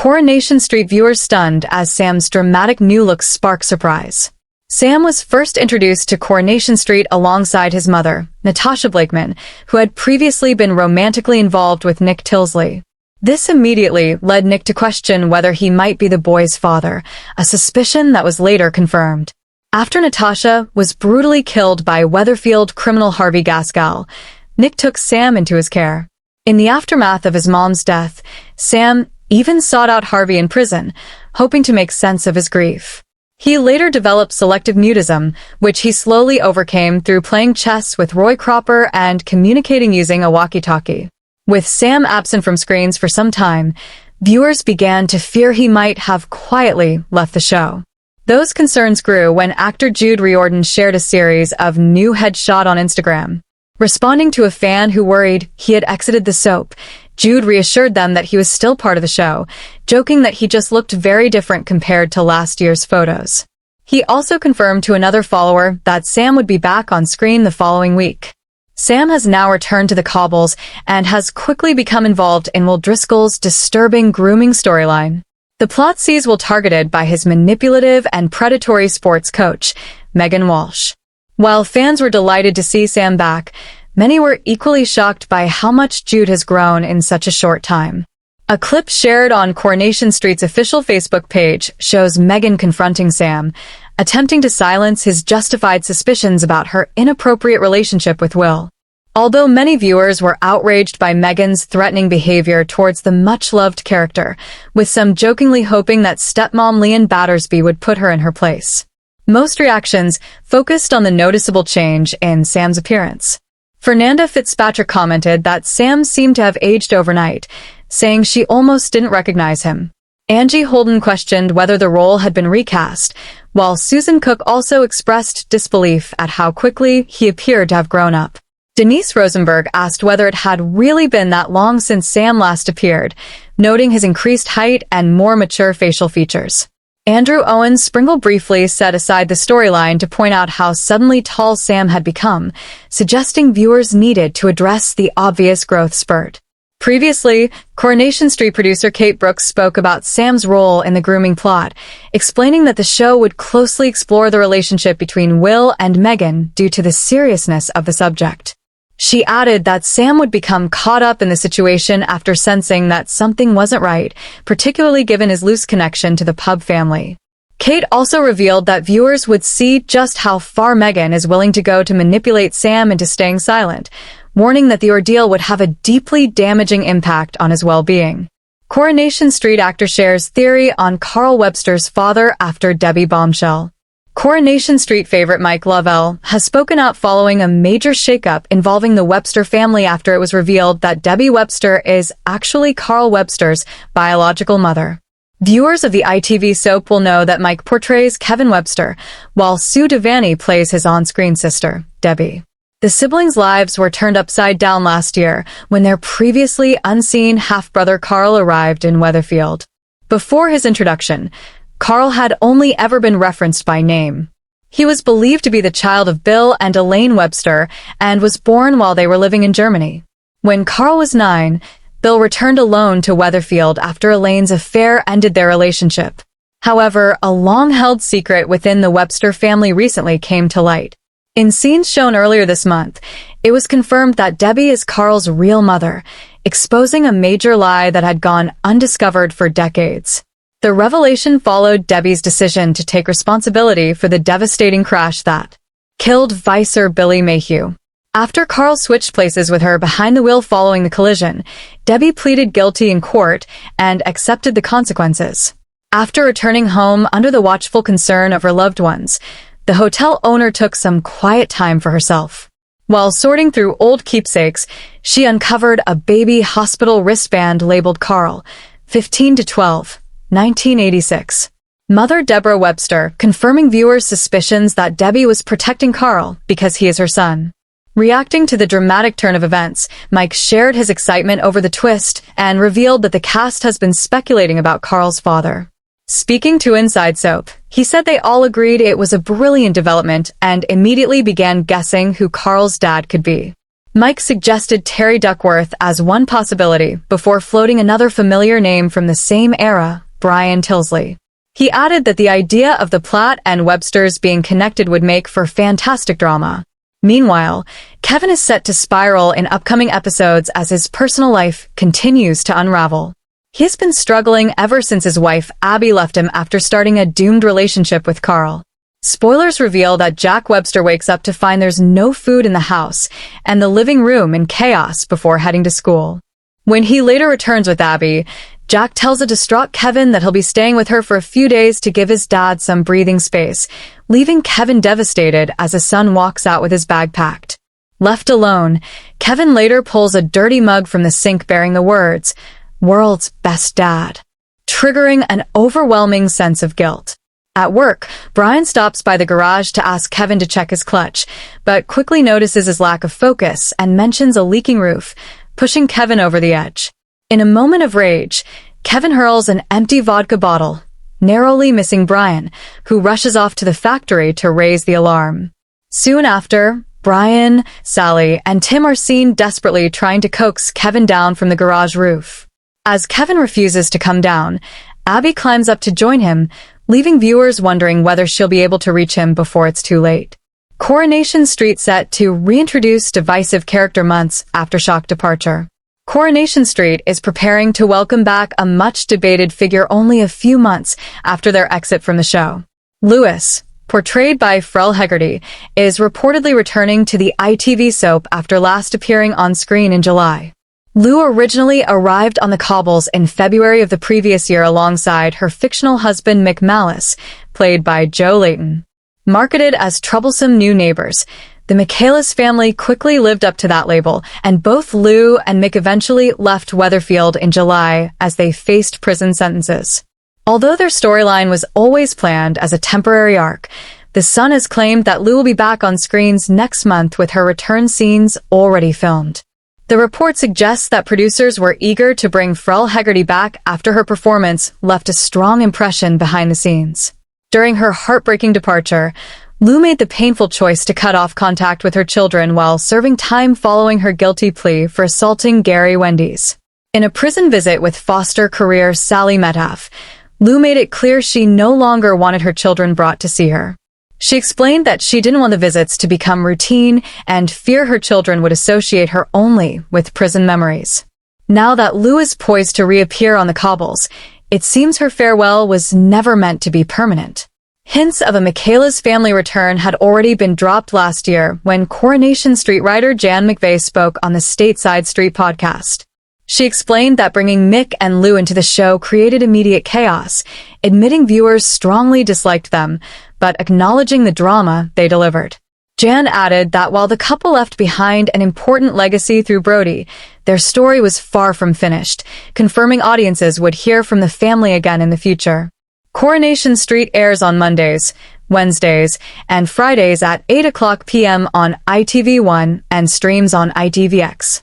Coronation Street viewers stunned as Sam's dramatic new look sparked surprise. Sam was first introduced to Coronation Street alongside his mother, Natasha Blakeman, who had previously been romantically involved with Nick Tilsley. This immediately led Nick to question whether he might be the boy's father, a suspicion that was later confirmed. After Natasha was brutally killed by Weatherfield criminal Harvey Gaskell, Nick took Sam into his care. In the aftermath of his mom's death, Sam even sought out Harvey in prison, hoping to make sense of his grief. He later developed selective mutism, which he slowly overcame through playing chess with Roy Cropper and communicating using a walkie-talkie. With Sam absent from screens for some time, viewers began to fear he might have quietly left the show. Those concerns grew when actor Jude Riordan shared a series of new headshots on Instagram. Responding to a fan who worried he had exited the soap, Jude reassured them that he was still part of the show, joking that he just looked very different compared to last year's photos. He also confirmed to another follower that Sam would be back on screen the following week. Sam has now returned to the cobbles and has quickly become involved in Will Driscoll's disturbing grooming storyline. The plot sees Will targeted by his manipulative and predatory sports coach, Megan Walsh. While fans were delighted to see Sam back, many were equally shocked by how much Jude has grown in such a short time. A clip shared on Coronation Street's official Facebook page shows Megan confronting Sam, attempting to silence his justified suspicions about her inappropriate relationship with Will. Although many viewers were outraged by Megan's threatening behavior towards the much-loved character, with some jokingly hoping that stepmom Leanne Battersby would put her in her place. Most reactions focused on the noticeable change in Sam's appearance. Fernanda Fitzpatrick commented that Sam seemed to have aged overnight, saying she almost didn't recognize him. Angie Holden questioned whether the role had been recast, while Susan Cook also expressed disbelief at how quickly he appeared to have grown up. Denise Rosenberg asked whether it had really been that long since Sam last appeared, noting his increased height and more mature facial features. Andrew Owen Springle briefly set aside the storyline to point out how suddenly tall Sam had become, suggesting viewers needed to address the obvious growth spurt. Previously, Coronation Street producer Kate Brooks spoke about Sam's role in the grooming plot, explaining that the show would closely explore the relationship between Will and Megan due to the seriousness of the subject. She added that Sam would become caught up in the situation after sensing that something wasn't right, particularly given his loose connection to the pub family. Kate also revealed that viewers would see just how far Megan is willing to go to manipulate Sam into staying silent, warning that the ordeal would have a deeply damaging impact on his well-being. Coronation Street actor shares theory on Carl Webster's father after Debbie bombshell. Coronation Street favorite Mike Lovell has spoken out following a major shakeup involving the Webster family after it was revealed that Debbie Webster is actually Carl Webster's biological mother. Viewers of the ITV soap will know that Mike portrays Kevin Webster, while Sue Devaney plays his on-screen sister, Debbie. The siblings' lives were turned upside down last year when their previously unseen half-brother Carl arrived in Weatherfield. Before his introduction, Carl had only ever been referenced by name. He was believed to be the child of Bill and Elaine Webster and was born while they were living in Germany. When Carl was 9, Bill returned alone to Weatherfield after Elaine's affair ended their relationship. However, a long-held secret within the Webster family recently came to light. In scenes shown earlier this month, it was confirmed that Debbie is Carl's real mother, exposing a major lie that had gone undiscovered for decades. The revelation followed Debbie's decision to take responsibility for the devastating crash that killed Vicer Billy Mayhew. After Carl switched places with her behind the wheel following the collision, Debbie pleaded guilty in court and accepted the consequences. After returning home under the watchful concern of her loved ones, the hotel owner took some quiet time for herself. While sorting through old keepsakes, she uncovered a baby hospital wristband labeled Carl, 15 to 12. 1986. Mother Deborah Webster confirming viewers' suspicions that Debbie was protecting Carl because he is her son. Reacting to the dramatic turn of events, Mike shared his excitement over the twist and revealed that the cast has been speculating about Carl's father. Speaking to Inside Soap, he said they all agreed it was a brilliant development and immediately began guessing who Carl's dad could be. Mike suggested Terry Duckworth as one possibility before floating another familiar name from the same era, Brian Tilsley. He added that the idea of the Platt and Websters being connected would make for fantastic drama. Meanwhile, Kevin is set to spiral in upcoming episodes as his personal life continues to unravel. He has been struggling ever since his wife Abby left him after starting a doomed relationship with Carl. Spoilers reveal that Jack Webster wakes up to find there's no food in the house and the living room in chaos before heading to school. When he later returns with Abby, Jack tells a distraught Kevin that he'll be staying with her for a few days to give his dad some breathing space, leaving Kevin devastated as his son walks out with his bag packed. Left alone, Kevin later pulls a dirty mug from the sink bearing the words, "World's best dad," triggering an overwhelming sense of guilt. At work, Brian stops by the garage to ask Kevin to check his clutch, but quickly notices his lack of focus and mentions a leaking roof, pushing Kevin over the edge. In a moment of rage, Kevin hurls an empty vodka bottle, narrowly missing Brian, who rushes off to the factory to raise the alarm. Soon after, Brian, Sally, and Tim are seen desperately trying to coax Kevin down from the garage roof. As Kevin refuses to come down, Abby climbs up to join him, leaving viewers wondering whether she'll be able to reach him before it's too late. Coronation Street set to reintroduce divisive character months after Shock departure. Coronation Street is preparing to welcome back a much-debated figure only a few months after their exit from the show. Lewis, portrayed by Frell Hegarty, is reportedly returning to the ITV soap after last appearing on screen in July. Lou originally arrived on the cobbles in February of the previous year alongside her fictional husband Mick Malice, played by Joe Layton. Marketed as troublesome new neighbors, the Michaelis family quickly lived up to that label, and both Lou and Mick eventually left Weatherfield in July as they faced prison sentences. Although their storyline was always planned as a temporary arc, The Sun has claimed that Lou will be back on screens next month with her return scenes already filmed. The report suggests that producers were eager to bring Frell Hegarty back after her performance left a strong impression behind the scenes. During her heartbreaking departure, Lou made the painful choice to cut off contact with her children while serving time following her guilty plea for assaulting Gary Wendy's. In a prison visit with foster career Sally Metcalf, Lou made it clear she no longer wanted her children brought to see her. She explained that she didn't want the visits to become routine and fear her children would associate her only with prison memories. Now that Lou is poised to reappear on the cobbles, it seems her farewell was never meant to be permanent. Hints of a Michaelis family return had already been dropped last year when Coronation Street writer Jan McVeigh spoke on the Stateside Street podcast. She explained that bringing Mick and Lou into the show created immediate chaos, admitting viewers strongly disliked them, but acknowledging the drama they delivered. Jan added that while the couple left behind an important legacy through Brody, their story was far from finished, confirming audiences would hear from the family again in the future. Coronation Street airs on Mondays, Wednesdays, and Fridays at 8 o'clock p.m. on ITV1 and streams on ITVX.